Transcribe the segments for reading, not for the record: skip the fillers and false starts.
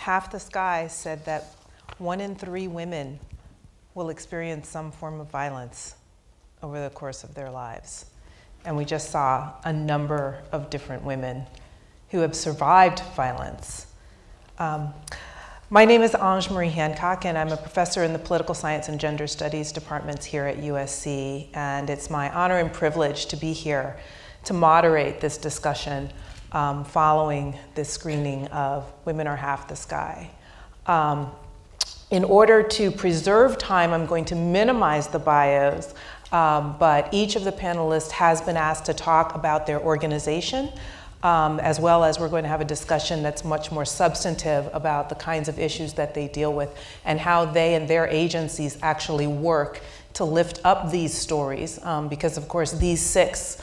half the sky said that 1 in 3 women will experience some form of violence over the course of their lives. And we just saw a number of different women who have survived violence. My name is Ange Marie Hancock, and I'm a professor in the Political Science and Gender Studies departments here at USC, and it's my honor and privilege to be here to moderate this discussion following this screening of Women Are Half the Sky. In order to preserve time, I'm going to minimize the bios, but each of the panelists has been asked to talk about their organization, as well as we're going to have a discussion that's much more substantive about the kinds of issues that they deal with and how they and their agencies actually work to lift up these stories, because of course these 6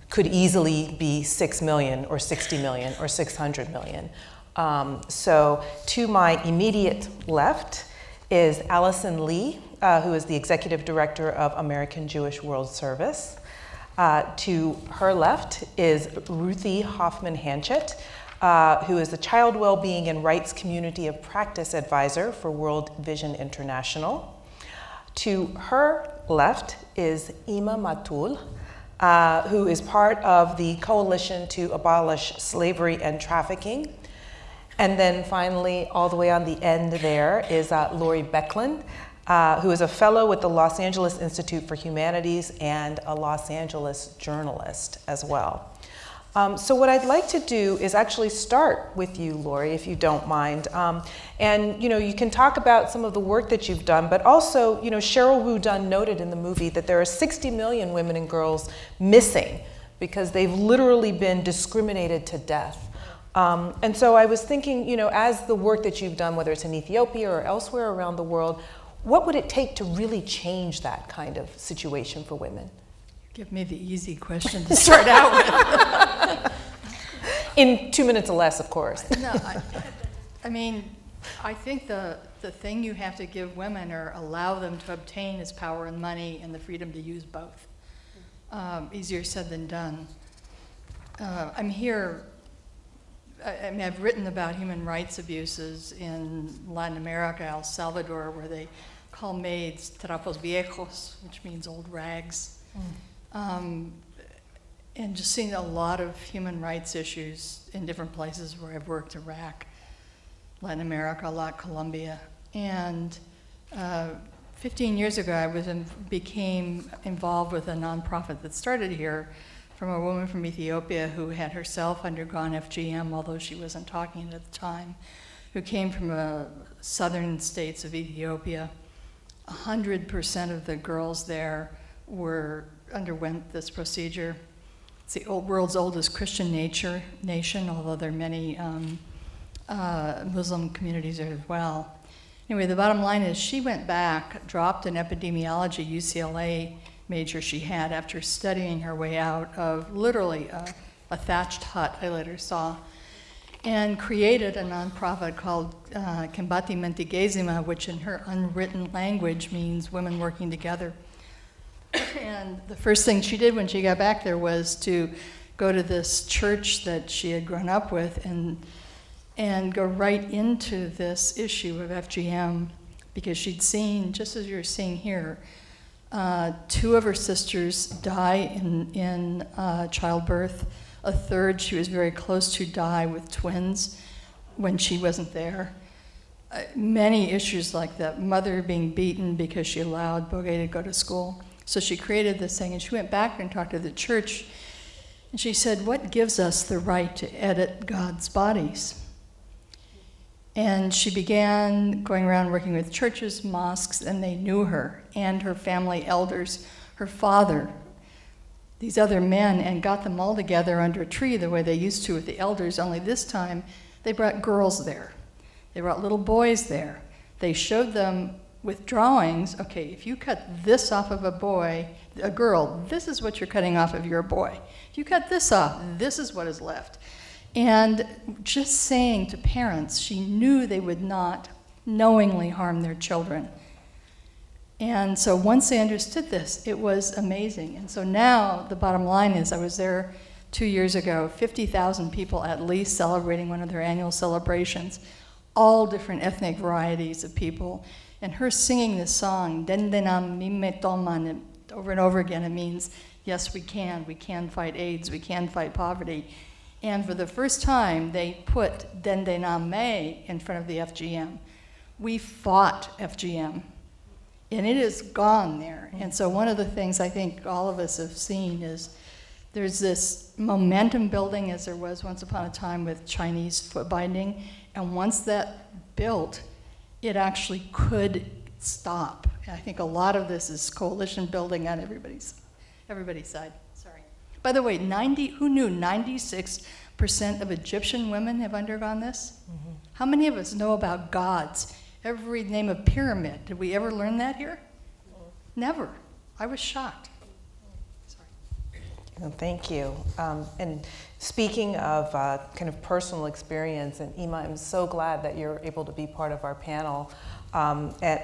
could easily be 6 million or 60 million or 600 million. So to my immediate left is Allison Lee, who is the Executive Director of American Jewish World Service. To her left is Ruthie Hoffman-Hanchett, who is the Child Wellbeing and Rights Community of Practice Advisor for World Vision International. To her left is Ima Matul, who is part of the Coalition to Abolish Slavery and Trafficking. And then finally, all the way on the end there is Lori Becklin, who is a fellow with the Los Angeles Institute for Humanities and a Los Angeles journalist as well. So what I'd like to do is actually start with you, Lori, if you don't mind. And you can talk about some of the work that you've done, but also, Sheryl WuDunn noted in the movie that there are 60 million women and girls missing because they've literally been discriminated to death. And so I was thinking, as the work that you've done, whether it's in Ethiopia or elsewhere around the world, what would it take to really change that kind of situation for women? Give me the easy question to start out with. In 2 minutes or less, of course. No, I mean, I think the thing you have to give women or allow them to obtain is power and money and the freedom to use both. Easier said than done. I'm here. I mean, I've written about human rights abuses in Latin America, El Salvador, where they call maids trapos viejos, which means old rags. And just seeing a lot of human rights issues in different places where I've worked, Iraq, Latin America, a lot, Colombia. And 15 years ago, I became involved with a nonprofit that started here from a woman from Ethiopia who had herself undergone FGM, although she wasn't talking at the time, who came from the southern states of Ethiopia. 100% of the girls there underwent this procedure. It's the world's oldest Christian nation, although there are many Muslim communities there as well. Anyway, the bottom line is she went back, dropped an epidemiology UCLA major she had after studying her way out of literally a thatched hut I later saw, and created a nonprofit called Combatimento Gezima, which in her unwritten language means women working together. And the first thing she did when she got back there was to go to this church that she had grown up with and go right into this issue of FGM, because she'd seen, just as you're seeing here, 2 of her sisters die in childbirth. A third, she was very close to die with twins when she wasn't there. Many issues like that. Mother being beaten because she allowed Bogue to go to school. So she created this thing, and she went back and talked to the church, and she said, what gives us the right to edit God's bodies? And she began going around working with churches, mosques, and they knew her and her family elders, her father, these other men, and got them all together under a tree the way they used to with the elders, only this time they brought girls there. They brought little boys there. They showed them with drawings, okay, if you cut this off of a girl, this is what you're cutting off of your boy. If you cut this off, this is what is left. And just saying to parents, she knew they would not knowingly harm their children. And so once they understood this, it was amazing. And so now the bottom line is, I was there 2 years ago, 50,000 people at least celebrating one of their annual celebrations. all different ethnic varieties of people. And her singing this song, Dendenam Mimme Toman, over and over again, it means, yes, we can fight AIDS, we can fight poverty. And for the first time, they put Dendenam Me in front of the FGM. We fought FGM, and it is gone there. And so one of the things I think all of us have seen is there's this momentum building, as there was once upon a time with Chinese foot binding, and once that built, it actually could stop. And I think a lot of this is coalition building on everybody's side. Sorry. By the way, who knew 96% of Egyptian women have undergone this? Mm-hmm. How many of us know about gods? Every name of pyramid. Did we ever learn that here? Never. I was shocked. Sorry. Well, thank you. And speaking of kind of personal experience, and Ima, I'm so glad that you're able to be part of our panel,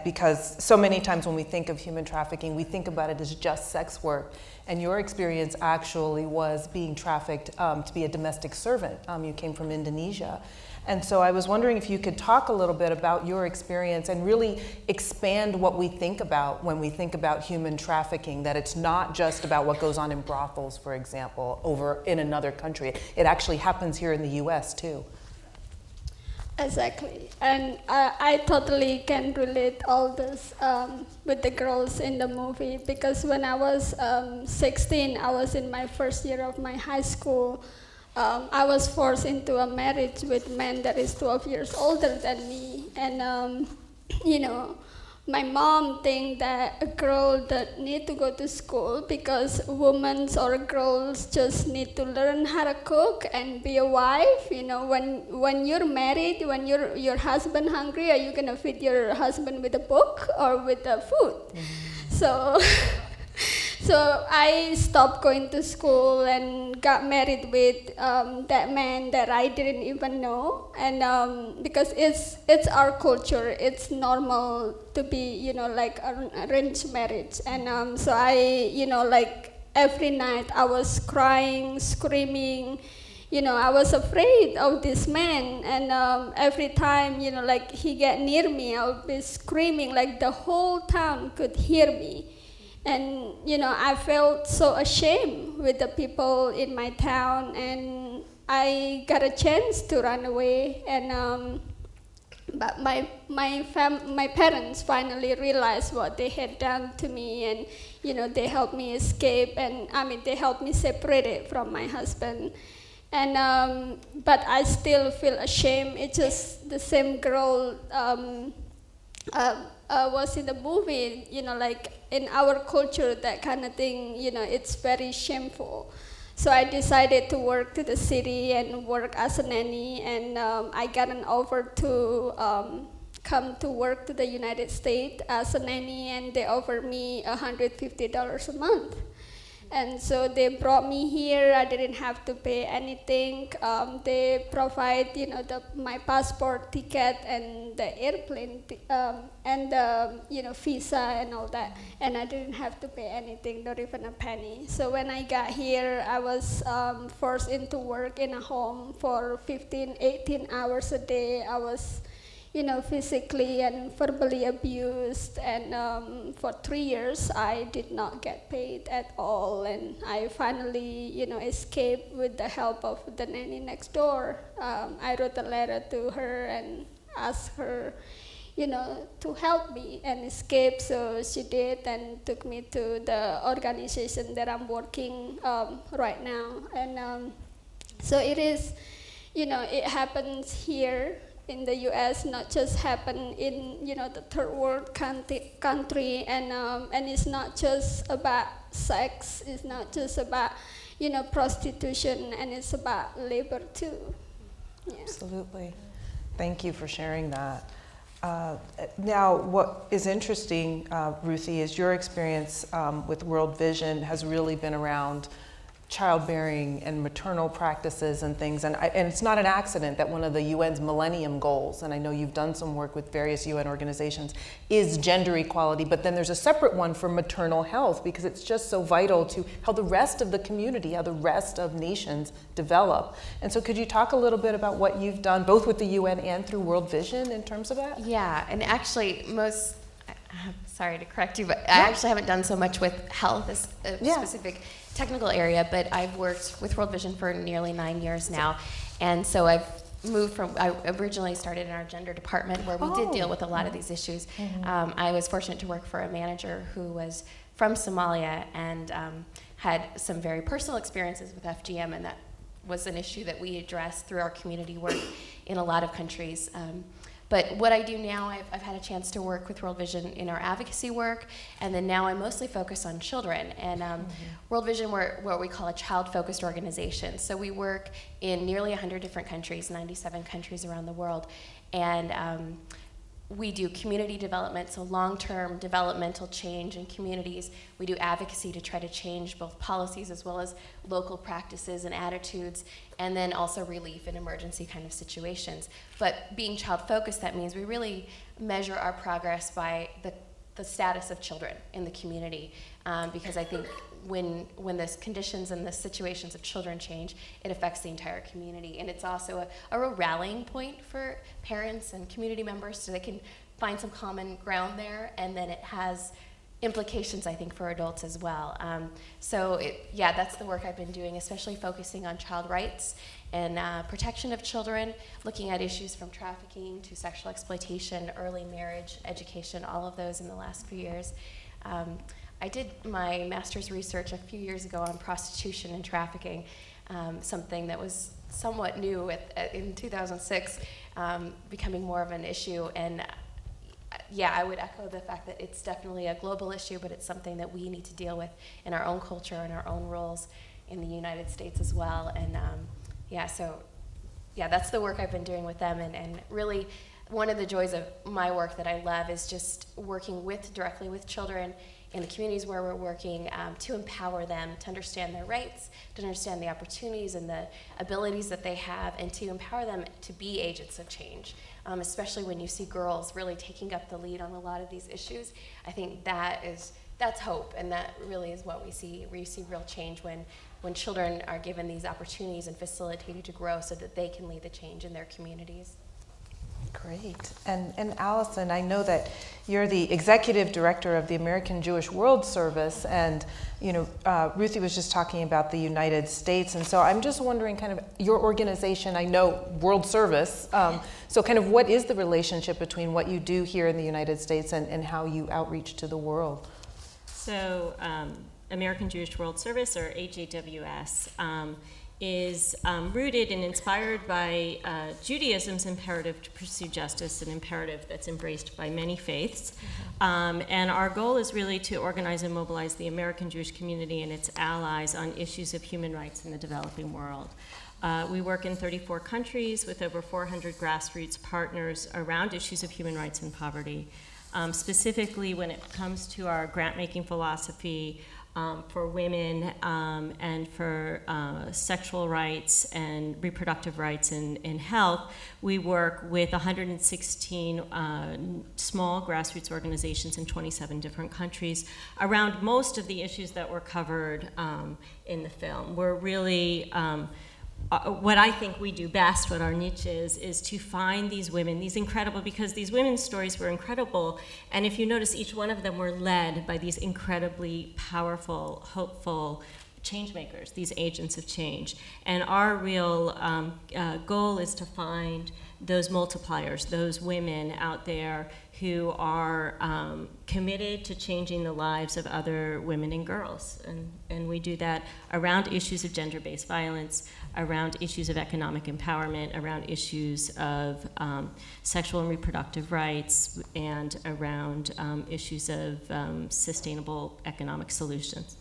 because so many times when we think of human trafficking, we think about it as just sex work. And your experience actually was being trafficked to be a domestic servant. You came from Indonesia. And so I was wondering if you could talk a little bit about your experience and really expand what we think about when we think about human trafficking, that it's not just about what goes on in brothels, for example, over in another country. It actually happens here in the US too. Exactly, and I totally can relate all this with the girls in the movie, because when I was 16, I was in my first year of my high school. I was forced into a marriage with a man that is 12 years older than me, and you know, my mom think that a girl that need to go to school because women or girls just need to learn how to cook and be a wife. You know, when you're married, when your husband hungry, are you gonna feed your husband with a book or with the food? Mm-hmm. So I stopped going to school and got married with that man that I didn't even know, and because it's our culture, it's normal to be, you know, like an arranged marriage, and so I, you know, like every night I was crying, screaming, you know, I was afraid of this man, and every time, you know, like he get near me, I'll be screaming like the whole town could hear me. And, you know, I felt so ashamed with the people in my town, and I got a chance to run away, and but my parents finally realized what they had done to me, and, you know, they helped me escape, and I mean, they helped me separate it from my husband. And, but I still feel ashamed. It's just the same girl was in the movie, you know, like in our culture, that kind of thing, you know, it's very shameful. So I decided to work to the city and work as a nanny, and I got an offer to come to work to the United States as a nanny, and they offered me $150 a month. And so they brought me here. I didn't have to pay anything. They provide, you know, my passport ticket and the airplane and the, you know, visa and all that. And I didn't have to pay anything, not even a penny. So when I got here, I was forced into work in a home for 15, 18 hours a day. I was, you know, physically and verbally abused, and for 3 years I did not get paid at all, and I finally, you know, escaped with the help of the nanny next door. I wrote a letter to her and asked her, you know, to help me and escape, so she did and took me to the organization that I'm working right now. And so it is, you know, it happens here in the U.S., not just happen in, you know, the third world country, and it's not just about sex, it's not just about, you know, prostitution, and it's about labor too. Yeah. Absolutely. Thank you for sharing that. Now, what is interesting, Ruthie, is your experience with World Vision has really been around childbearing and maternal practices and things. And it's not an accident that one of the UN's Millennium Goals, and I know you've done some work with various UN organizations, is gender equality, but then there's a separate one for maternal health, because it's just so vital to how the rest of the community, how the rest of nations develop. And so could you talk a little bit about what you've done, both with the UN and through World Vision, in terms of that? Yeah, and actually I'm sorry to correct you, but I actually haven't done so much with health as a specific technical area, but I've worked with World Vision for nearly 9 years now. And so I've moved from, I originally started in our gender department where we did deal with a lot of these issues. I was fortunate to work for a manager who was from Somalia and had some very personal experiences with FGM, and that was an issue that we addressed through our community work in a lot of countries. But what I do now, I've had a chance to work with World Vision in our advocacy work, and then now I mostly focus on children. And World Vision, we're what we call a child-focused organization. So we work in nearly 100 different countries, 97 countries around the world. And we do community development, so long-term developmental change in communities. We do advocacy to try to change both policies as well as local practices and attitudes, and then also relief in emergency kind of situations. But being child-focused, that means we really measure our progress by the status of children in the community, because I think when the conditions and the situations of children change, it affects the entire community. And it's also a real rallying point for parents and community members, so they can find some common ground there, and then it has implications, I think, for adults as well. That's the work I've been doing, especially focusing on child rights and protection of children, looking at issues from trafficking to sexual exploitation, early marriage, education, all of those in the last few years. I did my master's research a few years ago on prostitution and trafficking, something that was somewhat new in 2006, becoming more of an issue. And I would echo the fact that it's definitely a global issue, but it's something that we need to deal with in our own culture and our own roles in the United States as well. And that's the work I've been doing with them. And really, one of the joys of my work that I love is just working directly with children in the communities where we're working, to empower them to understand their rights, to understand the opportunities and the abilities that they have, and to empower them to be agents of change, especially when you see girls really taking up the lead on a lot of these issues. I think that's hope, and that really is what we see, where you see real change when children are given these opportunities and facilitated to grow so that they can lead the change in their communities. Great. And Allison, I know that you're the executive director of the American Jewish World Service, and Ruthie was just talking about the United States, and so I'm just wondering, kind of your organization, I know World Service, so kind of what is the relationship between what you do here in the United States and how you outreach to the world? So American Jewish World Service, or AJWS, is rooted and inspired by Judaism's imperative to pursue justice, an imperative that's embraced by many faiths. And our goal is really to organize and mobilize the American Jewish community and its allies on issues of human rights in the developing world. We work in 34 countries with over 400 grassroots partners around issues of human rights and poverty. Specifically, when it comes to our grant-making philosophy, for women and for sexual rights and reproductive rights in health, we work with 116 small grassroots organizations in 27 different countries around most of the issues that were covered in the film. We're really what I think we do best, what our niche is to find these women, these incredible, because these women's stories were incredible, and if you notice, each one of them were led by these incredibly powerful, hopeful change makers, these agents of change. And our real goal is to find those multipliers, those women out there who are committed to changing the lives of other women and girls. And we do that around issues of gender-based violence, around issues of economic empowerment, around issues of sexual and reproductive rights, and around issues of sustainable economic solutions.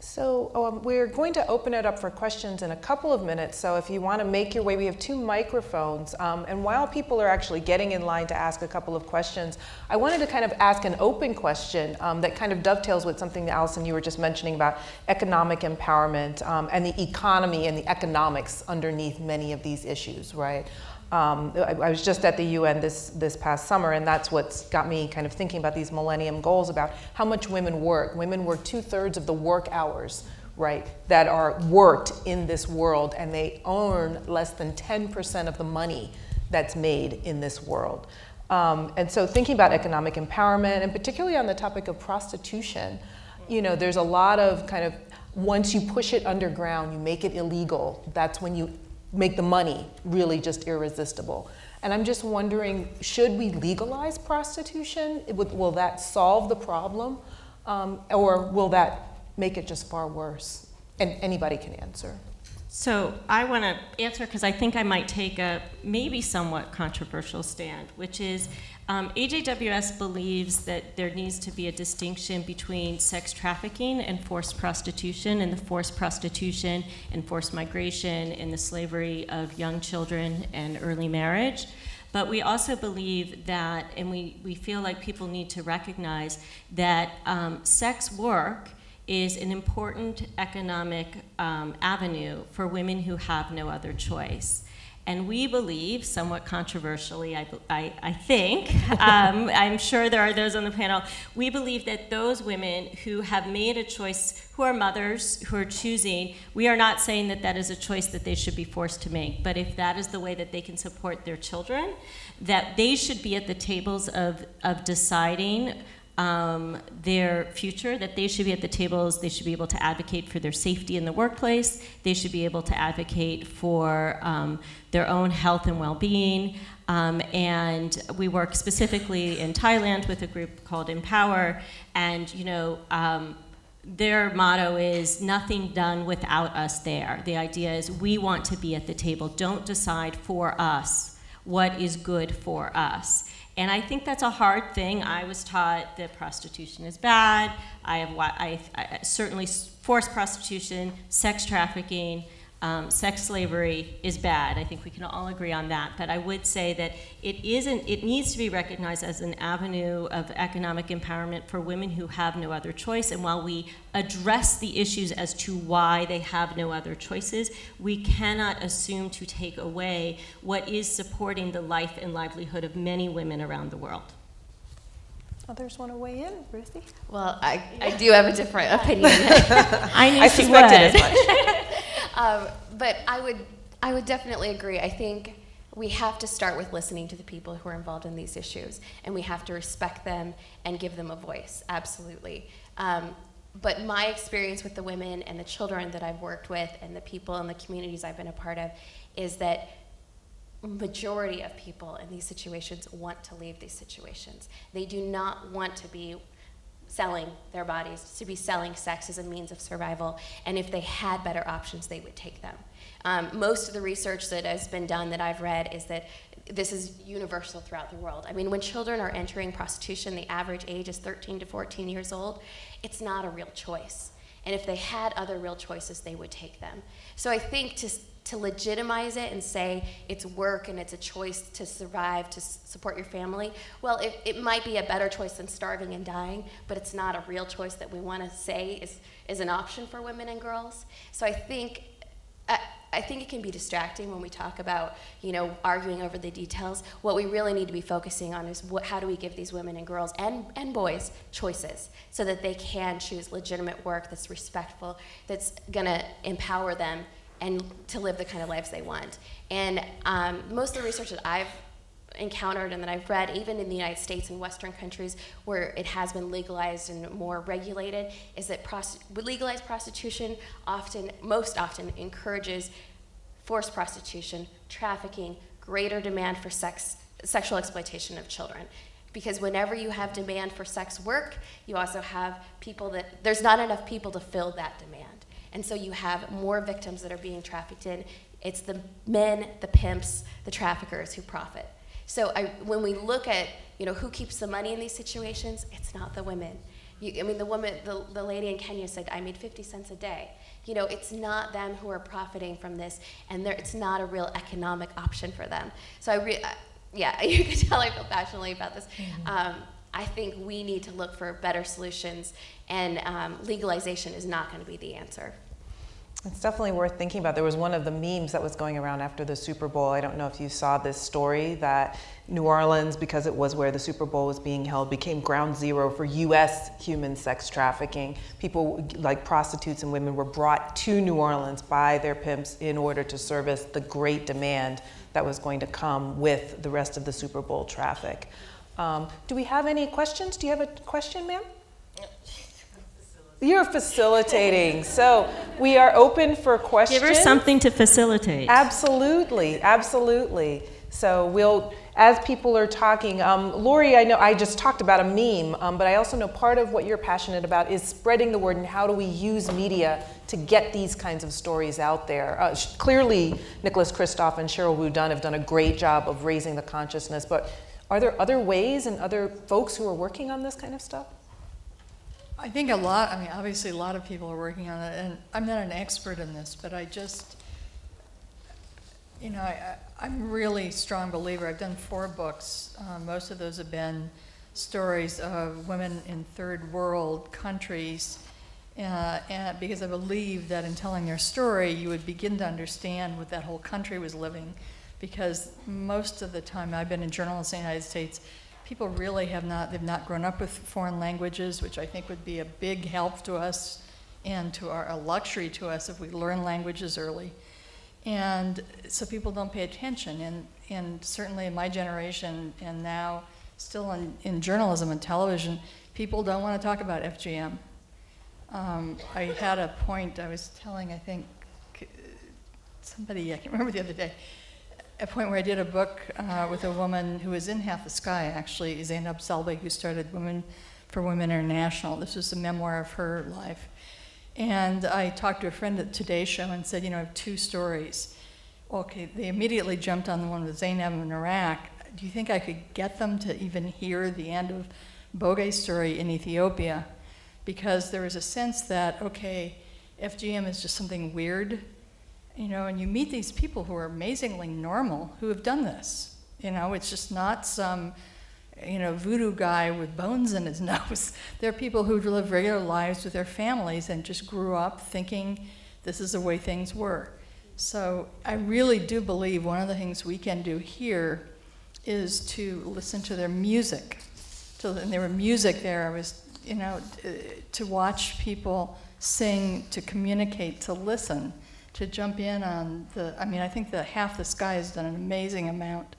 So we're going to open it up for questions in a couple of minutes. So if you want to make your way, we have 2 microphones. And while people are actually getting in line to ask a couple of questions, I wanted to kind of ask an open question that kind of dovetails with something that, Allison, you were just mentioning about economic empowerment and the economy and the economics underneath many of these issues, right? I was just at the UN this past summer, and that's what's got me kind of thinking about these Millennium Goals, about how much women work. Women work 2/3 of the work hours, right, that are worked in this world, and they earn less than 10% of the money that's made in this world. And so thinking about economic empowerment, and particularly on the topic of prostitution, you know, there's a lot of kind of, once you push it underground, you make it illegal, that's when you make the money really just irresistible. And I'm just wondering, should we legalize prostitution? Will that solve the problem? Or will that make it just far worse? And anybody can answer. So I want to answer because I think I might take a maybe somewhat controversial stand, which is AJWS believes that there needs to be a distinction between sex trafficking and forced prostitution, and the forced prostitution and forced migration and the slavery of young children and early marriage. But we also believe that, and we feel like people need to recognize that sex work is an important economic avenue for women who have no other choice. And we believe, somewhat controversially, I think, I'm sure there are those on the panel, we believe that those women who have made a choice, who are mothers, who are choosing, we are not saying that that is a choice that they should be forced to make, but if that is the way that they can support their children, that they should be at the tables of deciding their future, that they should be at the tables, they should be able to advocate for their safety in the workplace, they should be able to advocate for their own health and well-being, and we work specifically in Thailand with a group called Empower, and you know, their motto is nothing done without us there. The idea is we want to be at the table, don't decide for us what is good for us. And I think that's a hard thing. I was taught that prostitution is bad. I certainly forced prostitution, sex trafficking, sex slavery is bad. I think we can all agree on that. But I would say that it needs to be recognized as an avenue of economic empowerment for women who have no other choice. And while we address the issues as to why they have no other choices, we cannot assume to take away what is supporting the life and livelihood of many women around the world. Others want to weigh in? Ruthie? Well, I do have a different opinion. I suspected as much. But I would definitely agree. I think we have to start with listening to the people who are involved in these issues, and we have to respect them and give them a voice, absolutely. But my experience with the women and the children that I've worked with and the people in the communities I've been a part of is that majority of people in these situations want to leave these situations. They do not want to be selling their bodies, to be selling sex as a means of survival, and if they had better options, they would take them. Most of the research that has been done that I've read is that this is universal throughout the world. I mean, when children are entering prostitution, the average age is 13 to 14 years old. It's not a real choice. And if they had other real choices, they would take them. So I think to legitimize it and say it's work and it's a choice to survive, to support your family, well, it might be a better choice than starving and dying, but it's not a real choice that we want to say is an option for women and girls. So I think it can be distracting when we talk about, you know, arguing over the details. What we really need to be focusing on is how do we give these women and girls and boys choices so that they can choose legitimate work that's respectful, that's going to empower them and to live the kind of lives they want. And most of the research that I've encountered and that I've read, even in the United States and Western countries where it has been legalized and more regulated, is that legalized prostitution most often encourages forced prostitution, trafficking, greater demand for sexual exploitation of children. Because whenever you have demand for sex work, you also have there's not enough people to fill that demand. And so you have more victims that are being trafficked in. It's the men, the pimps, the traffickers who profit. So when we look at, you know, who keeps the money in these situations, it's not the women. I mean, the lady in Kenya said, I made 50 cents a day. You know, it's not them who are profiting from this, and it's not a real economic option for them. So yeah, you can tell I feel passionately about this. I think we need to look for better solutions, and legalization is not going to be the answer. It's definitely worth thinking about. There was one of the memes that was going around after the Super Bowl. I don't know if you saw this story that New Orleans, because it was where the Super Bowl was being held, became ground zero for US human sex trafficking. People like prostitutes and women were brought to New Orleans by their pimps in order to service the great demand that was going to come with the rest of the Super Bowl traffic. Do we have any questions? Do you have a question, ma'am? You're facilitating, so we are open for questions. Give her something to facilitate. Absolutely, absolutely. So we'll, as people are talking, Lori, I know I just talked about a meme, but I also know part of what you're passionate about is spreading the word and how do we use media to get these kinds of stories out there. Clearly, Nicholas Kristof and Sheryl WuDunn have done a great job of raising the consciousness, but are there other ways and other folks who are working on this kind of stuff? I think a lot, I mean, obviously a lot of people are working on it, and I'm not an expert in this, but I just, you know, I'm a really strong believer. I've done 4 books. Most of those have been stories of women in third world countries, and because I believe that in telling their story, you would begin to understand what that whole country was living, because most of the time I've been in journalism in the United States, people really they've not grown up with foreign languages, which I think would be a big help to us and to a luxury to us if we learn languages early. And so people don't pay attention. And certainly in my generation and now still in journalism and television, people don't want to talk about FGM. I had a point I was telling, I think, somebody, I can't remember the other day, a point where I did a book with a woman who was in Half the Sky, actually, Zainab Selby, who started Women for Women International. This was a memoir of her life. And I talked to a friend at Today's Show and said, you know, I have 2 stories. Okay, they immediately jumped on the one with Zainab in Iraq. Do you think I could get them to even hear the end of Boge's story in Ethiopia? Because there was a sense that, okay, FGM is just something weird, you know, and you meet these people who are amazingly normal who have done this. You know, it's just not some, you know, voodoo guy with bones in his nose. They're people who live regular lives with their families and just grew up thinking this is the way things were. So I really do believe one of the things we can do here is to listen to their music. And there were music there. I was, you know, to watch people sing, to communicate, to listen, to jump in on I mean, I think that Half the Sky has done an amazing amount.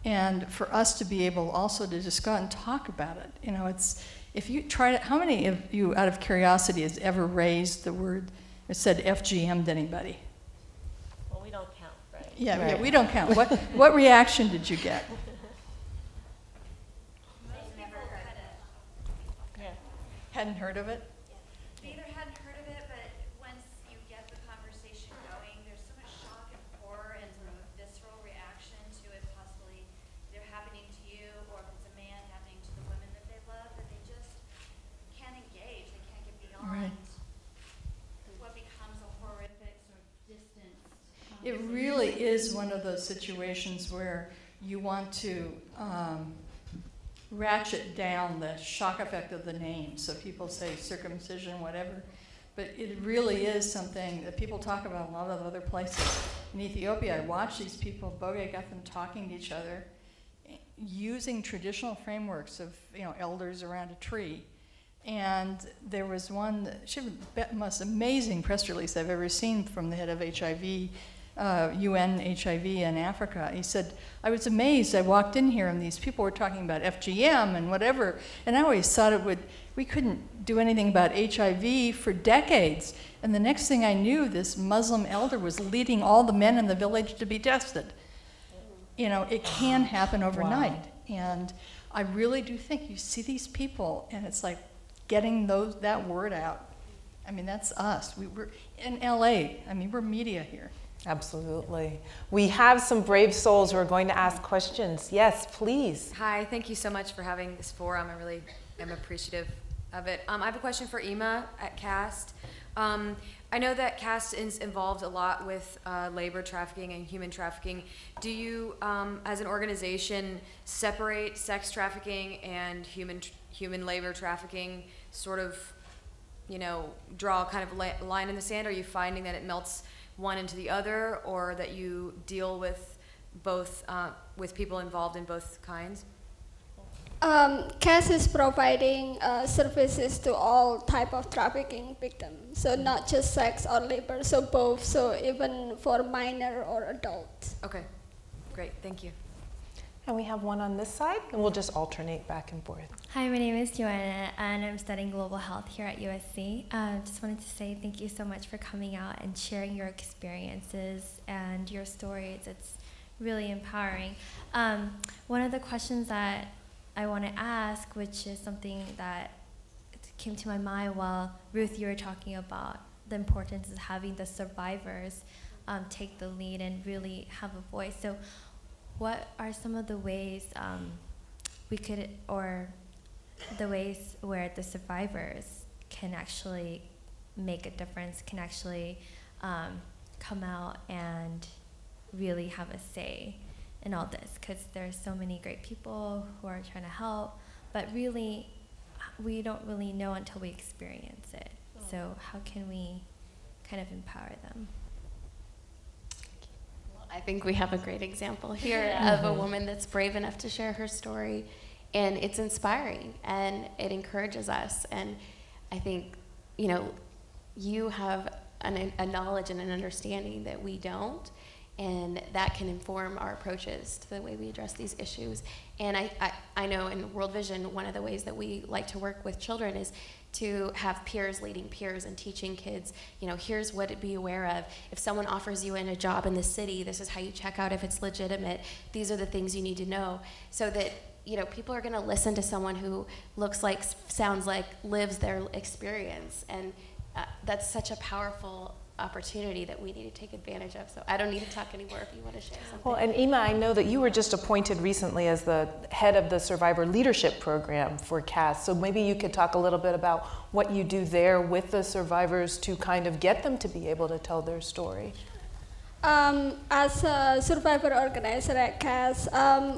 And for us to be able also to just go out and talk about it. You know, it's, if you try to, how many of you, out of curiosity, has ever raised the word, or said FGM to anybody? Well, we don't count, right? Yeah, right. Yeah, we don't count. What reaction did you get? Yeah. Hadn't heard of it? They either hadn't heard of it, but once you get the conversation going, there's so much shock and horror and sort of a visceral reaction to it possibly either happening to you or if it's a man happening to the women that they love, that they just can't engage, they can't get beyond what becomes a horrific sort of distance. It really is one of those situations where you want to ratchet down the shock effect of the name. So people say circumcision, whatever. But it really is something that people talk about in a lot of other places. In Ethiopia, I watched these people, Boge got them talking to each other, using traditional frameworks of, you know, elders around a tree. And there was one, the most amazing press release I've ever seen from the head of HIV, UN HIV in Africa. He said, I was amazed. I walked in here and these people were talking about FGM and whatever, and I always thought we couldn't do anything about HIV for decades. And the next thing I knew, this Muslim elder was leading all the men in the village to be tested. You know, it can happen overnight. Wow. And I really do think you see these people and it's like getting that word out. I mean, that's us. We're in LA. I mean, we're media here. Absolutely. We have some brave souls who are going to ask questions. Yes, please. Hi, thank you so much for having this forum. I really am appreciative of it. I have a question for Ima at CAST. I know that CAST is involved a lot with labor trafficking and human trafficking. Do you, as an organization, separate sex trafficking and human labor trafficking, sort of, you know, draw kind of a line in the sand? Are you finding that it melts one into the other, or that you deal with both, with people involved in both kinds? CAS is providing services to all type of trafficking victims, so not just sex or labor, so both, so even for minor or adult. Okay, great, thank you. And we have one on this side, and we'll just alternate back and forth. Hi, my name is Joanna, and I'm studying global health here at USC. Just wanted to say thank you so much for coming out and sharing your experiences and your stories. It's really empowering. One of the questions that I want to ask, which is something that came to my mind while, Ruth, you were talking about the importance of having the survivors take the lead and really have a voice. So what are some of the ways we could, or the ways where the survivors can actually make a difference, can actually come out and really have a say in all this? Because there's so many great people who are trying to help, but really we don't really know until we experience it. So how can we kind of empower them? Well, I think we have a great example here of a woman that's brave enough to share her story, and it's inspiring and it encourages us. And I think, you know, you have a knowledge and an understanding that we don't, and that can inform our approaches to the way we address these issues. And I know in World Vision, one of the ways that we like to work with children is to have peers leading peers and teaching kids, you know, here's what to be aware of. If someone offers you in a job in the city, this is how you check out if it's legitimate. These are the things you need to know, so that, you know, people are gonna listen to someone who looks like, sounds like, lives their experience. And that's such a powerful opportunity that we need to take advantage of. So I don't need to talk anymore if you want to share something. Well, and Ima, I know that you were just appointed recently as the head of the Survivor Leadership Program for CAS. So maybe you could talk a little bit about what you do there with the survivors to kind of get them to be able to tell their story. As a survivor organizer at CAS,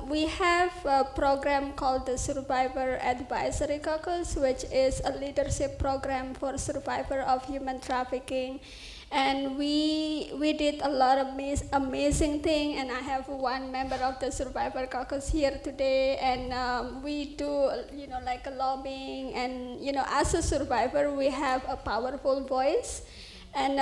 we have a program called the Survivor Advisory Caucus, which is a leadership program for survivors of human trafficking. And we did a lot of amazing things, and I have one member of the Survivor Caucus here today, and we do, you know, like a lobbying, and, you know, as a survivor, we have a powerful voice. And,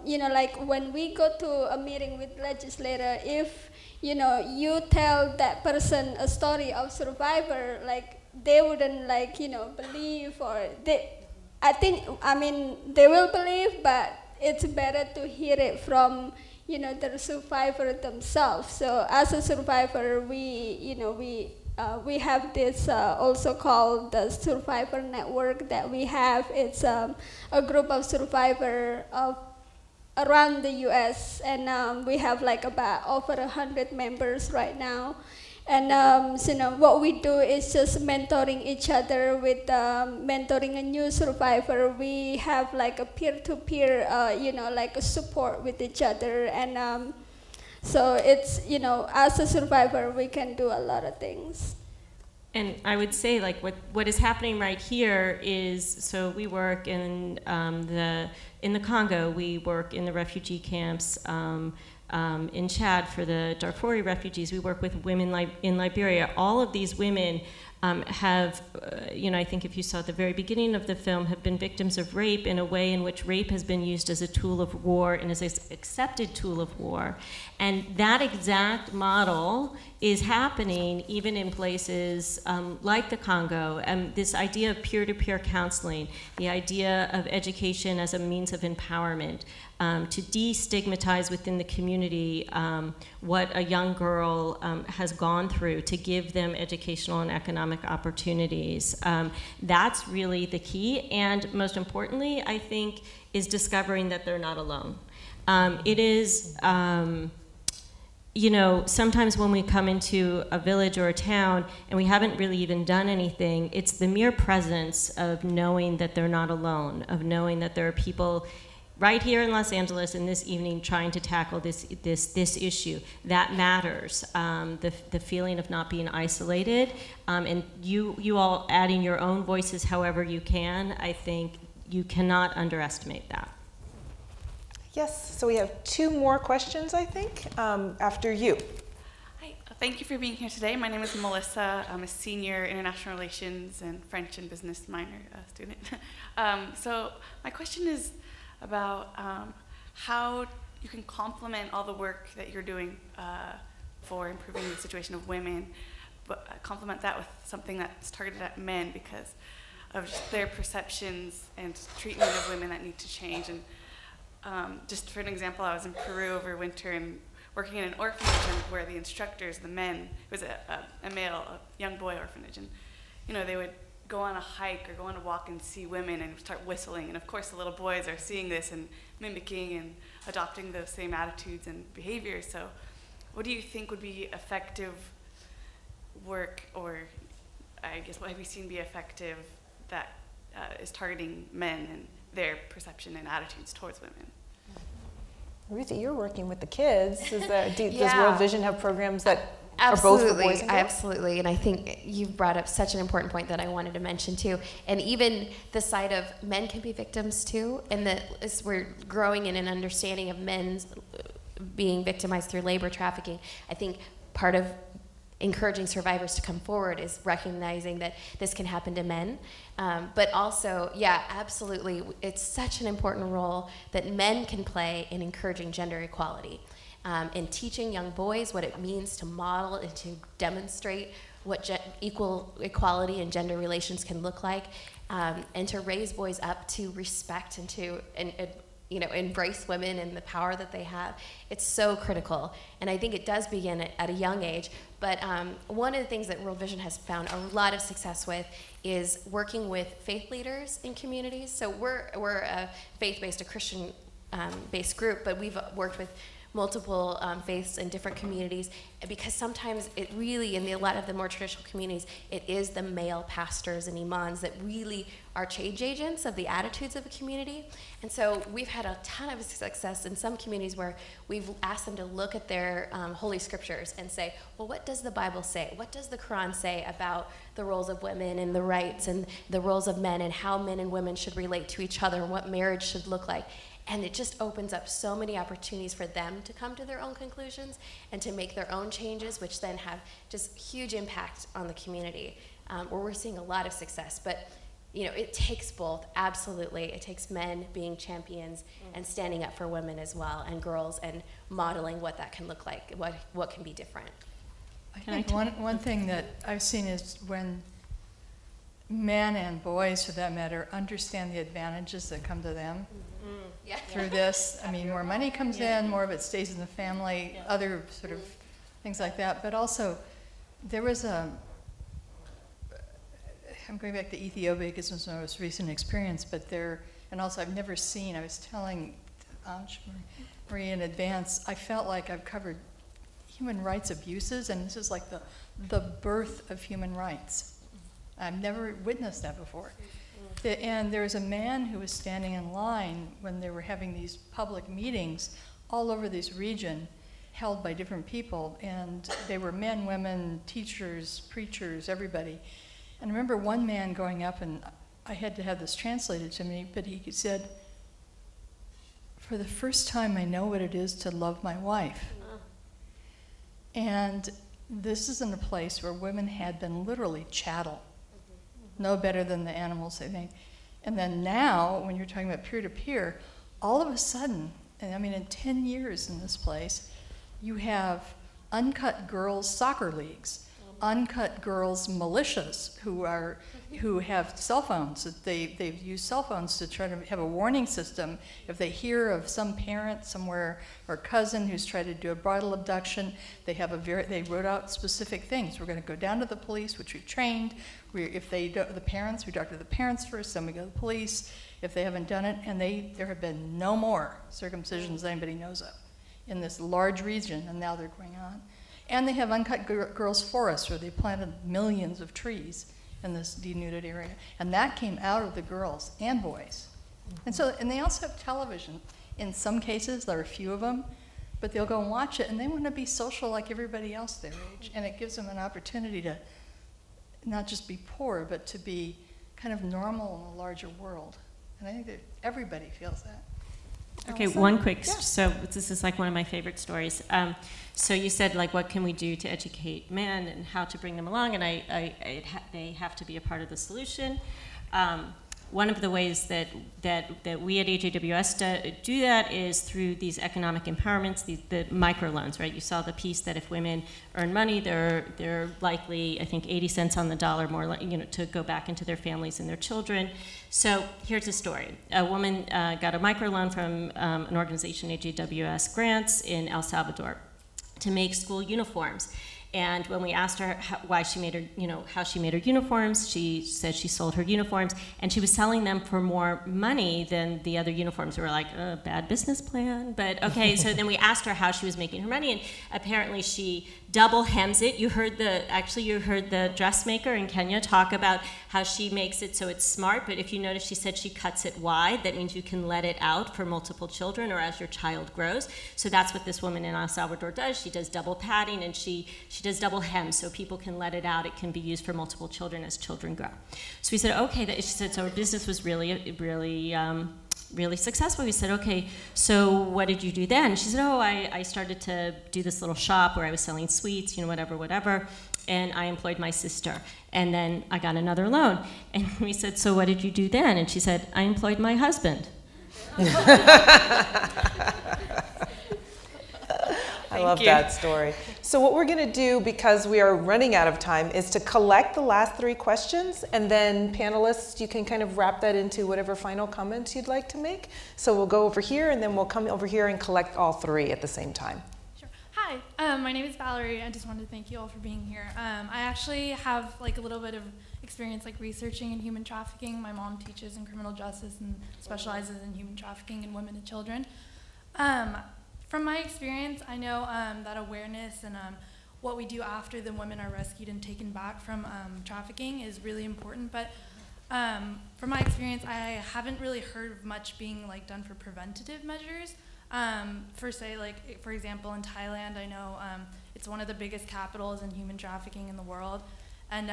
you know, like when we go to a meeting with legislator, if, you know, you tell that person a story of survivor, like they wouldn't, like, you know, believe, or I mean, they will believe, but it's better to hear it from, you know, the survivor themselves. So as a survivor, we, you know, we have this also called the Survivor Network that we have. It's a group of survivors around the U.S. and we have like about over 100 members right now. And so, you know, what we do is just mentoring each other with mentoring a new survivor. We have like a peer-to-peer, you know, like a support with each other. And so it's, you know, as a survivor, we can do a lot of things. And I would say, like, what is happening right here is, so we work in the Congo, we work in the refugee camps. In Chad for the Darfuri refugees, we work with women in Liberia. All of these women have, you know, I think if you saw at the very beginning of the film, have been victims of rape in a way in which rape has been used as a tool of war and as an accepted tool of war. And that exact model is happening even in places like the Congo. And this idea of peer-to-peer counseling, the idea of education as a means of empowerment, to destigmatize within the community what a young girl has gone through, to give them educational and economic opportunities. That's really the key, and most importantly, I think, is discovering that they're not alone. It is, you know, sometimes when we come into a village or a town and we haven't really even done anything, it's the mere presence of knowing that they're not alone, of knowing that there are people right here in Los Angeles in this evening trying to tackle this issue. That matters. The feeling of not being isolated, and you all adding your own voices however you can, I think you cannot underestimate that. Yes, so we have 2 more questions, I think, after you. Hi, thank you for being here today. My name is Melissa. I'm a senior international relations and French and business minor student. So my question is about how you can complement all the work that you're doing for improving the situation of women, but complement that with something that's targeted at men because of just their perceptions and treatment of women that need to change. And just for an example, I was in Peru over winter and working in an orphanage and where the instructors, the men, it was a young boy orphanage, and you know, they would go on a hike or go on a walk and see women and start whistling. And of course the little boys are seeing this and mimicking and adopting those same attitudes and behaviors. So what do you think would be effective work, or I guess what have you seen be effective that is targeting men and their perception and attitudes towards women? Ruthie, you're working with the kids. Does Yeah. World Vision have programs that Absolutely, are both for boys and girls? absolutely, and I think you've brought up such an important point that I wanted to mention too. And even the side of men can be victims too, and that as we're growing in an understanding of men's being victimized through labor trafficking, I think part of encouraging survivors to come forward is recognizing that this can happen to men. But also, yeah, absolutely, it's such an important role that men can play in encouraging gender equality. In teaching young boys what it means to model and to demonstrate what equality and gender relations can look like, and to raise boys up to respect and to you know, embrace women and the power that they have. It's so critical, and I think it does begin at a young age. But one of the things that World Vision has found a lot of success with is working with faith leaders in communities. So we're a faith-based, a Christian-based group, but we've worked with multiple faiths in different communities, because sometimes it really, in a lot of the more traditional communities, it is the male pastors and imams that really are change agents of the attitudes of a community. And so we've had a ton of success in some communities where we've asked them to look at their holy scriptures and say, well, what does the Bible say? What does the Quran say about the roles of women and the rights and the roles of men and how men and women should relate to each other and what marriage should look like? And it just opens up so many opportunities for them to come to their own conclusions and to make their own changes, which then have just huge impact on the community, where we're seeing a lot of success. But you know, it takes both, absolutely. It takes men being champions and standing up for women as well, and girls, and modeling what that can look like, what can be different. I think one thing that I've seen is when men and boys, for that matter, understand the advantages that come to them through this. I mean, more money comes in, more of it stays in the family, other sort of things like that. But also, there was I'm going back to Ethiopia because it was my most recent experience, but and also I've never seen, I was telling Marie in advance, I felt like I've covered human rights abuses, and this is like the birth of human rights. I've never witnessed that before. And there was a man who was standing in line when they were having these public meetings all over this region held by different people, and they were men, women, teachers, preachers, everybody. And I remember one man going up, and I had to have this translated to me, but he said, "For the first time I know what it is to love my wife." And this is in a place where women had been literally chattel, no better than the animals, I think. And then now, when you're talking about peer-to-peer, all of a sudden, and I mean in 10 years in this place, you have uncut girls' soccer leagues, uncut girls' militias who have cell phones. They've used cell phones to try to have a warning system. If they hear of some parent somewhere or cousin who's tried to do a bridal abduction, they wrote out specific things. We're going to go down to the police, which we've trained. If they don't, the parents, we talk to the parents first, then we go to the police. If they haven't done it, and there have been no more circumcisions that anybody knows of in this large region, and now they're going on. And they have uncut girls' forests where they planted millions of trees in this denuded area. And that came out of the girls and boys. And they also have television. In some cases, there are a few of them, but they'll go and watch it, and they want to be social like everybody else their age. And it gives them an opportunity to not just be poor, but to be kind of normal in a larger world. And I think that everybody feels that. Okay, one quick, so this is like one of my favorite stories. So you said, like, what can we do to educate men and how to bring them along, and they have to be a part of the solution. One of the ways that we at AJWS do that is through these economic empowerments, the microloans, right? You saw the piece that if women earn money, they're likely, I think, 80 cents on the dollar more, to go back into their families and their children. So here's a story. A woman got a microloan from an organization, AJWS Grants, in El Salvador to make school uniforms. And when we asked her how she made her uniforms, she said she sold her uniforms, and she was selling them for more money than the other uniforms. We were like, bad business plan, but okay. So then we asked her how she was making her money, and apparently she double hems it. You heard the dressmaker in Kenya talk about how she makes it so it's smart, but if you notice, she said she cuts it wide. That means you can let it out for multiple children or as your child grows. So that's what this woman in El Salvador does. She does double padding, and she does double hem, so people can let it out. It can be used for multiple children as children grow. So we said, okay. She said, so her business was really successful. We said, okay, so what did you do then? She said, I started to do this little shop where I was selling sweets, whatever, and I employed my sister. And then I got another loan. And we said, so what did you do then? And she said, I employed my husband. I love that story. So what we're going to do, because we are running out of time, is to collect the last 3 questions, and then panelists, you can kind of wrap that into whatever final comments you'd like to make. So we'll go over here, and then we'll come over here and collect all 3 at the same time. Sure. Hi, my name is Valerie. I just wanted to thank you all for being here. I actually have like a little bit of experience like researching in human trafficking. My mom teaches in criminal justice and specializes in human trafficking in women and children. From my experience, I know that awareness and what we do after the women are rescued and taken back from trafficking is really important. But from my experience, I haven't really heard of much being like done for preventative measures. For example, in Thailand, I know it's one of the biggest capitals in human trafficking in the world, and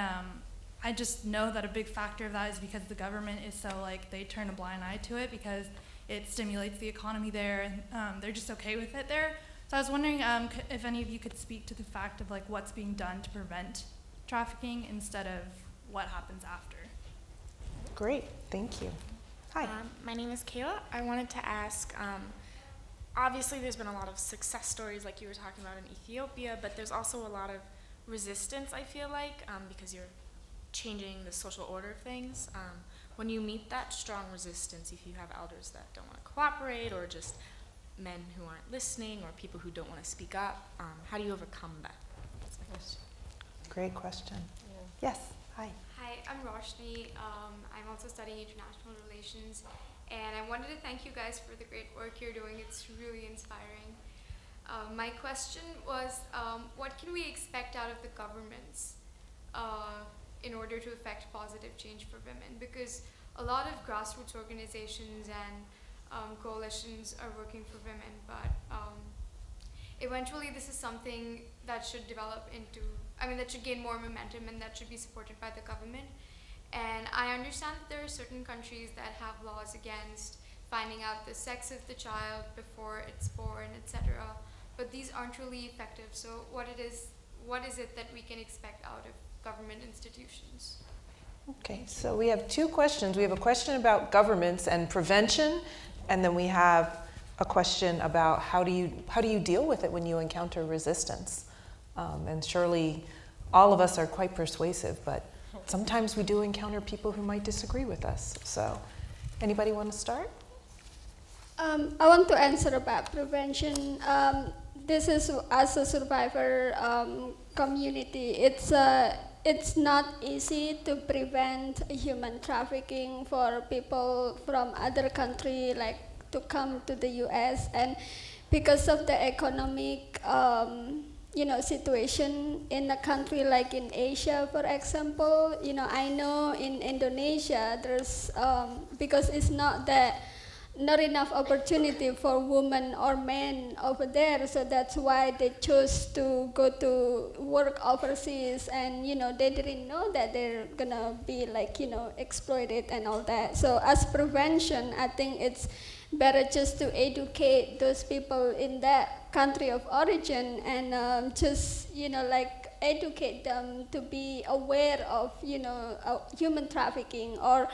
I just know that a big factor of that is because the government is so they turn a blind eye to it because it stimulates the economy there, and they're just okay with it there. So I was wondering if any of you could speak to the fact of what's being done to prevent trafficking instead of what happens after. Great, thank you. Hi. My name is Kayla. I wanted to ask, obviously there's been a lot of success stories like you were talking about in Ethiopia, but there's also a lot of resistance, I feel like, because you're changing the social order of things. When you meet that strong resistance, if you have elders that don't want to cooperate, or just men who aren't listening, or people who don't want to speak up, how do you overcome that? That's my question. Great question. Yeah. Yes, hi. Hi, I'm Roshni. I'm also studying international relations, and I wanted to thank you guys for the great work you're doing. It's really inspiring. My question was, what can we expect out of the governments in order to affect positive change for women? Because a lot of grassroots organizations and coalitions are working for women, but eventually this is something that should develop into, that should gain more momentum and that should be supported by the government. And I understand that there are certain countries that have laws against finding out the sex of the child before it's born, etc. But these aren't really effective. So what is it that we can expect out of government institutions? Okay, so we have 2 questions. We have a question about governments and prevention, and then we have a question about how do you deal with it when you encounter resistance. And surely all of us are quite persuasive, but sometimes we do encounter people who might disagree with us. So anybody want to start? I want to answer about prevention. This is, as a survivor community, it's not easy to prevent human trafficking for people from other countries, to come to the U.S. And because of the economic situation in a country like in Asia, for example, I know in Indonesia there's because it's not enough opportunity for women or men over there, so that's why they chose to go to work overseas, and they didn't know that they're gonna be exploited and all that. So as prevention, I think it's better just to educate those people in that country of origin, and just educate them to be aware of human trafficking, or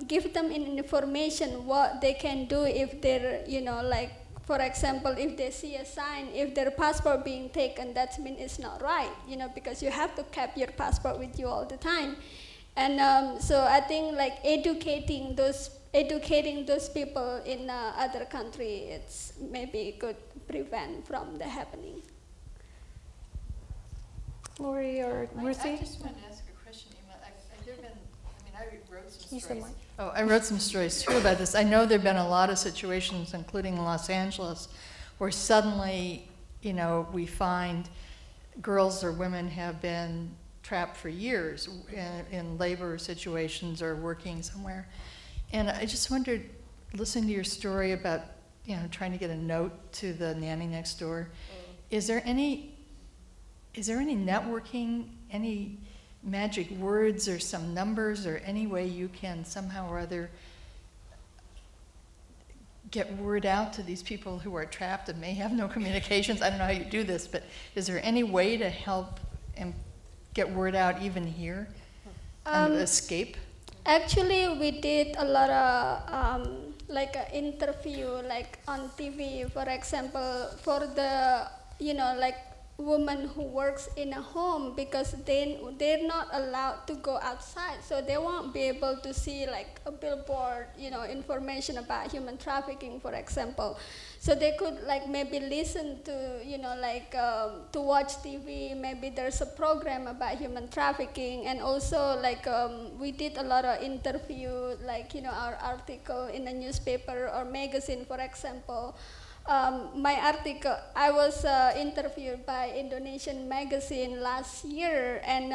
give them information what they can do if they're for example, if they see a sign, if their passport being taken, that means it's not right, because you have to keep your passport with you all the time. And so I think educating those people in other country, it's maybe could prevent from the happening. Lori or Ruthie? I just wanted to ask a question, Emma. I wrote some stories. I wrote some stories too about this. I know there have been a lot of situations, including in Los Angeles, where suddenly, we find girls or women have been trapped for years in labor situations or working somewhere. And I just wondered, listening to your story about, trying to get a note to the nanny next door, is there any networking, any magic words or some numbers or any way you can somehow or other get word out to these people who are trapped and may have no communications? I don't know how you do this, but is there any way to help and get word out even here and escape? Actually, we did a lot of an interview on TV, for example, for the woman who works in a home, because they're not allowed to go outside, so they won't be able to see a billboard, information about human trafficking, for example. So they could maybe listen to to watch TV. Maybe there's a program about human trafficking, and also we did a lot of interview, our article in a newspaper or magazine, for example. My article, I was interviewed by Indonesian magazine last year, and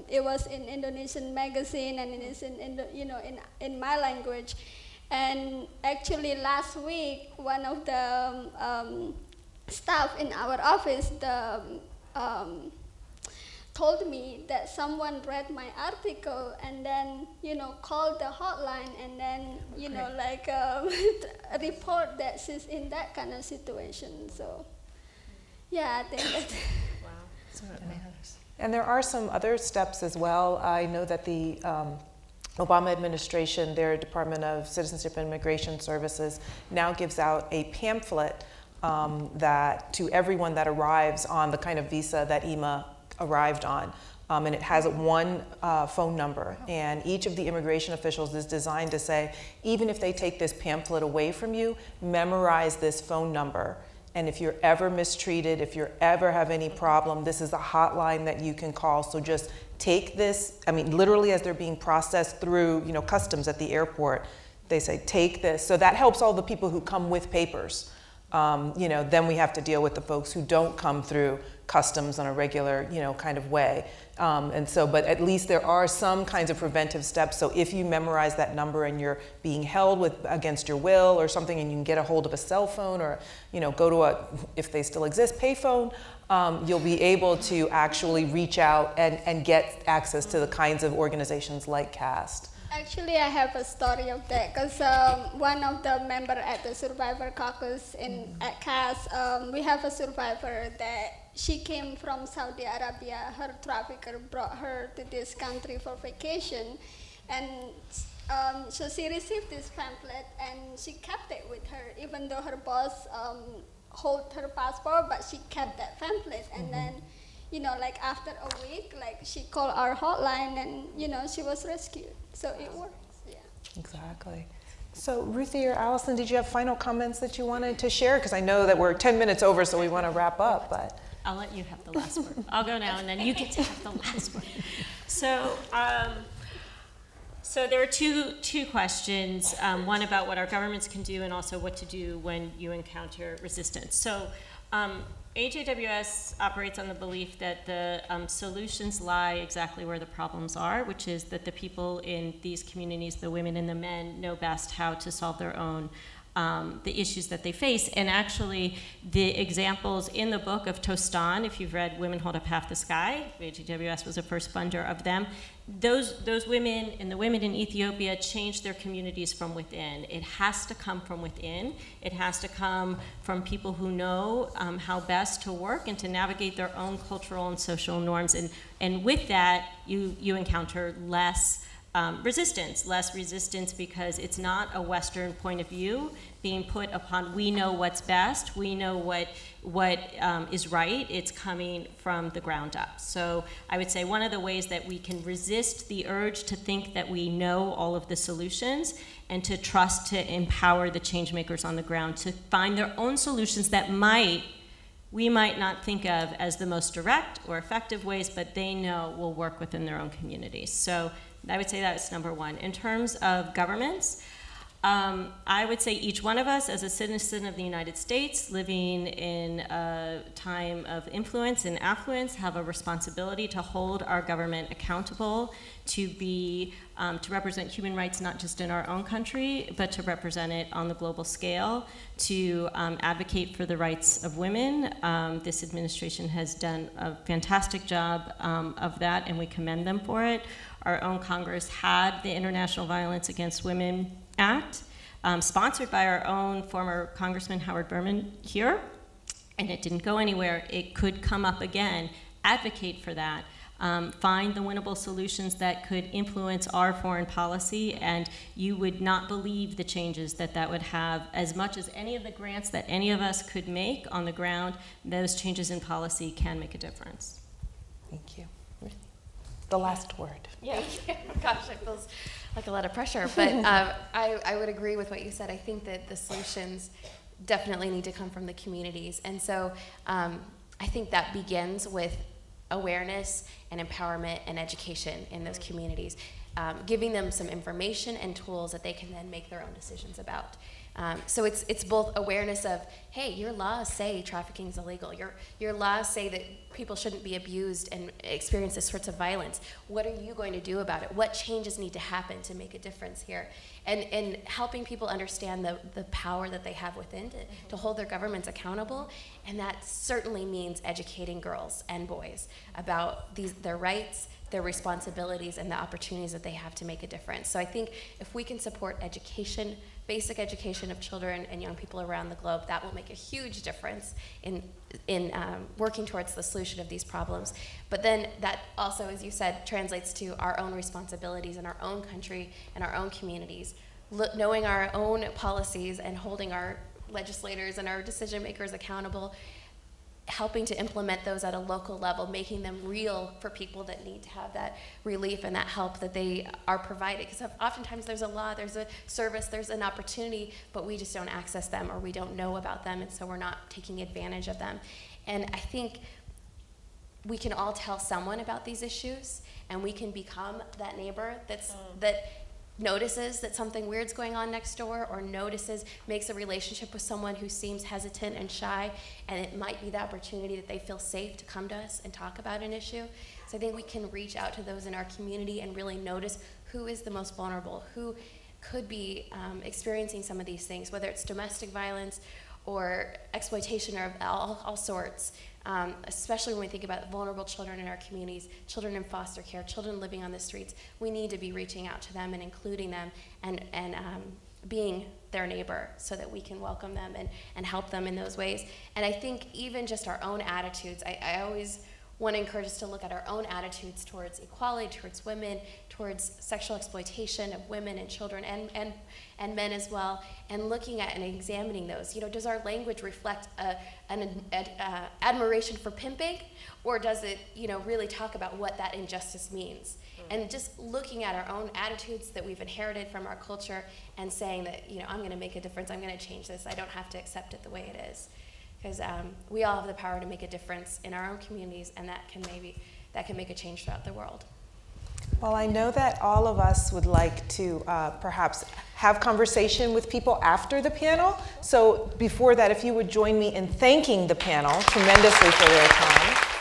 it was in Indonesian magazine, and it is in my language. And actually last week, one of the staff in our office told me that someone read my article and then called the hotline and then report that she's in that kind of situation. So yeah, I think that Wow. And there are some other steps as well. I know that the Obama administration, their Department of Citizenship and Immigration Services, now gives out a pamphlet that to everyone that arrives on the kind of visa that Emma arrived on. And it has one phone number, and each of the immigration officials is designed to say, even if they take this pamphlet away from you, memorize this phone number. And if you're ever mistreated, if you ever have any problem, this is a hotline that you can call. So just take this, literally as they're being processed through, customs at the airport, they say, take this. So that helps all the people who come with papers. Then we have to deal with the folks who don't come through customs on a regular, kind of way. But at least there are some kinds of preventive steps. So if you memorize that number and you're being held against your will or something, and you can get a hold of a cell phone or, go to if they still exist, payphone, you'll be able to actually reach out and get access to the kinds of organizations like CAST. Actually, I have a story of that, because one of the members at the Survivor Caucus at CAS, we have a survivor that she came from Saudi Arabia. Her trafficker brought her to this country for vacation, and so she received this pamphlet and she kept it with her, even though her boss held her passport, but she kept that pamphlet. And then, after a week, she called our hotline, and she was rescued. So it works, yeah. Exactly. So Ruthie or Allison, did you have final comments that you wanted to share? Because I know that we're 10 minutes over, so we want to wrap up, but. I'll let you have the last word. I'll go now, and then you get to have the last word. So So there are two questions, one about what our governments can do and also what to do when you encounter resistance. So AJWS operates on the belief that the solutions lie exactly where the problems are, which is that the people in these communities, the women and the men, know best how to solve their own the issues that they face. And actually, the examples in the book of Tostan, if you've read Women Hold Up Half the Sky, AJWS was the first funder of them, those women and the women in Ethiopia changed their communities from within. It has to come from within. It has to come from people who know how best to work and to navigate their own cultural and social norms. And with that, you encounter less resistance because it's not a Western point of view being put upon, we know what's best, we know what is right. It's coming from the ground up. So I would say one of the ways that we can resist the urge to think that we know all of the solutions and to trust to empower the change makers on the ground to find their own solutions that we might not think of as the most direct or effective ways, but they know will work within their own communities. So I would say that's number one. In terms of governments, I would say each one of us as a citizen of the United States living in a time of influence and affluence have a responsibility to hold our government accountable, to represent human rights not just in our own country, but to represent it on the global scale, to advocate for the rights of women. This administration has done a fantastic job of that, and we commend them for it. Our own Congress had the International Violence Against Women Act, sponsored by our own former Congressman Howard Berman here, and it didn't go anywhere. It could come up again. Advocate for that. Find the winnable solutions that could influence our foreign policy, and you would not believe the changes that would have. As much as any of the grants that any of us could make on the ground, those changes in policy can make a difference. Thank you. The last word. Yeah. Gosh, it feels like a lot of pressure, but I would agree with what you said. I think that the solutions definitely need to come from the communities, and so I think that begins with awareness and empowerment and education in those communities, giving them some information and tools that they can then make their own decisions about. So it's both awareness of, hey, your laws say trafficking is illegal. Your laws say that people shouldn't be abused and experience this sorts of violence. What are you going to do about it? What changes need to happen to make a difference here? And helping people understand the power that they have within to hold their governments accountable. And that certainly means educating girls and boys about their rights, their responsibilities, and the opportunities that they have to make a difference. So I think if we can support education, basic education of children and young people around the globe, that will make a huge difference in working towards the solution of these problems. But then that also, as you said, translates to our own responsibilities in our own country and our own communities, knowing our own policies and holding our legislators and our decision makers accountable, helping to implement those at a local level, making them real for people that need to have that relief and that help that they are provided. Because oftentimes there's a law, there's a service, there's an opportunity, but we just don't access them or we don't know about them, and so we're not taking advantage of them. And I think we can all tell someone about these issues, and we can become that neighbor that notices that something weird's going on next door, or makes a relationship with someone who seems hesitant and shy, and it might be the opportunity that they feel safe to come to us and talk about an issue. So I think we can reach out to those in our community and really notice who is the most vulnerable, who could be experiencing some of these things, whether it's domestic violence or exploitation of all sorts. Especially when we think about vulnerable children in our communities, children in foster care, children living on the streets. We need to be reaching out to them and including them and being their neighbor so that we can welcome them and help them in those ways. And I think even just our own attitudes, I always want to encourage us to look at our own attitudes towards equality, towards women, towards sexual exploitation of women and children and men as well, and looking at and examining those. Does our language reflect an admiration for pimping, or does it, really talk about what that injustice means? And just looking at our own attitudes that we've inherited from our culture and saying that, I'm going to make a difference, I'm going to change this, I don't have to accept it the way it is. Because we all have the power to make a difference in our own communities, and that can make a change throughout the world. Well, I know that all of us would like to perhaps have conversation with people after the panel. So before that, if you would join me in thanking the panel tremendously for their time.